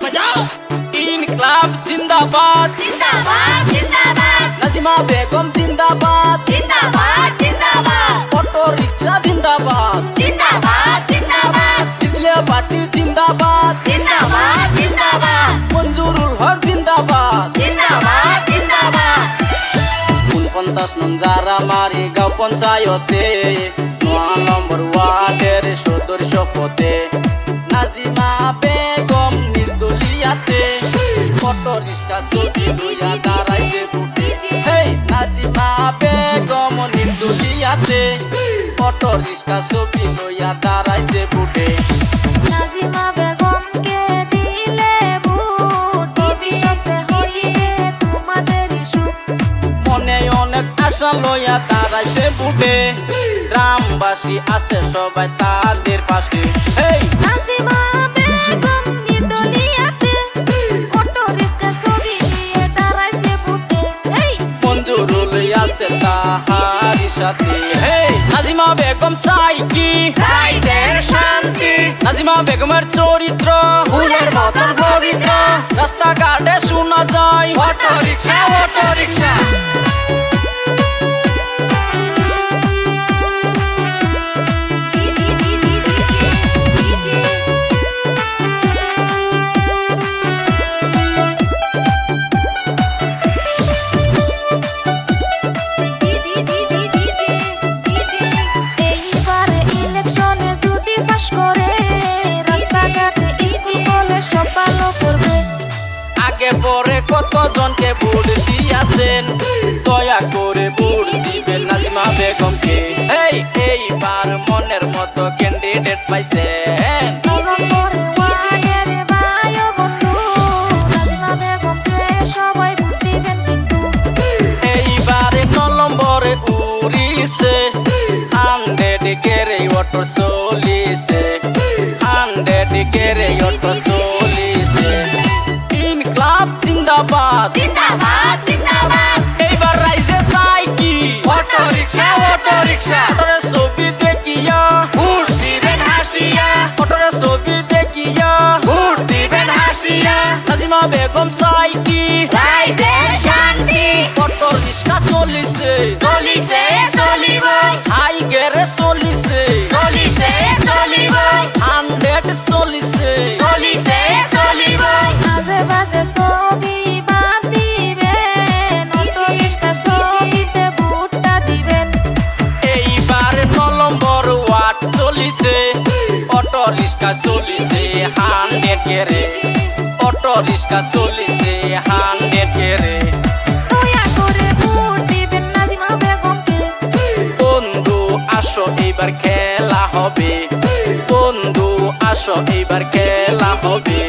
बजाओ। इनकलाब जिंदाबाद जिंदाबाद जिंदाबाद नाजिमा बेगम जिंदाबाद जिंदाबाद जिंदाबाद ऑटो रिक्शा जिंदाबाद जिंदाबाद जिंदाबाद तितलिया पार्टी जिंदाबाद जिंदाबाद जिंदाबाद मंजूरुल हक जिंदाबाद जिंदाबाद जिंदाबाद 49 নং জারামারি গাঁও পঞ্চায়েতে 9 নম্বর ওয়ার্ডের সদস্য পদে নাজিমা বেগম নির্দলীয়াতে অটো রিক্সা ছবি লইয়া দাঁড়াইছে বুটে হেই নাজিমা বেগম নির্দলীয়াতে অটো রিক্সা ছবি লইয়া দাঁড়াইছে বুটে নাজিমা বেগমকে দিলে ভোট ভবিষ্যতে হইবে তোমাদেরই সুখ মনে অনেক আশা লইয়া দাঁড়াইছে বুটে গ্রামবাসী আছে সবাই তাদের পাশে হেই নাজিমা বেগম নির্দলীয়াতে অটো রিক্সার ছবি নিয়ে দাঁড়াইছে ভোটে এই মঞ্জুরুল আছে তাহারি সাথে হেই নাজিমা বেগম চাই কি রাইজের শান্তি নাজিমা বেগমের চরিত্র ফুলের মতন পবিত্র রাস্তাঘাটে শোনা যায় অটো রিক্সা অটো রিক্সা এইবার ইলেকশনে যদি পাস করে রাস্তাঘাটে স্কুল কলেজ সব ভালো করবে আগে পরে কতজনকে ভোট দিয়েছেন দয়া করে ভোট দিবেন নাজিমা বেগমকে হেই এইবার মনের মতো ক্যান্ডিডেট পাইছেন নভেম্বরে ওয়ার্ডের ভাই ও বন্ধু নাজিমা বেগমকে সবাই ভোট দিবেন কিন্তু এইবারে 9 নম্বরে উড়িছে 100 গেরে অটো চলিছে 100 গেরে অটো চলিছে ইনকলাব জিন্দাবাদ জিন্দাবাদ জিন্দাবাদ এইবার রাইজে চাই কি অটো রিক্সা অটো রিক্সা অটোরে ছবি দেখিয়া ভোট দিবেন হাসিয়া অটোরে ছবি দেখিয়া ভোট দিবেন হাসিয়া নাজিমা বেগম চাই কি রাইজের শান্তি অটো রিক্সা চলিছে চলিছে চলিব হাই গেরে চলিছে চলিছে চলিব 100 চলিছে চলিছে চলিব মাঝে মাঝে ছবি বাদ দিবেন অটো রিক্সার ছবিতে ভোটটা দিবেন এইবার 9 নম্বর ওয়ার্ড চলিছে অটো রিক্সা চলিছে 100 গেরে অটো রিক্সা চলিছে 100 গেরে দয়া করে ভোট দিবেন নাজিমা বেগমকে বন্ধু আসো এইবার খেলা হবে বন্ধু আসো এইবার খেলা হবে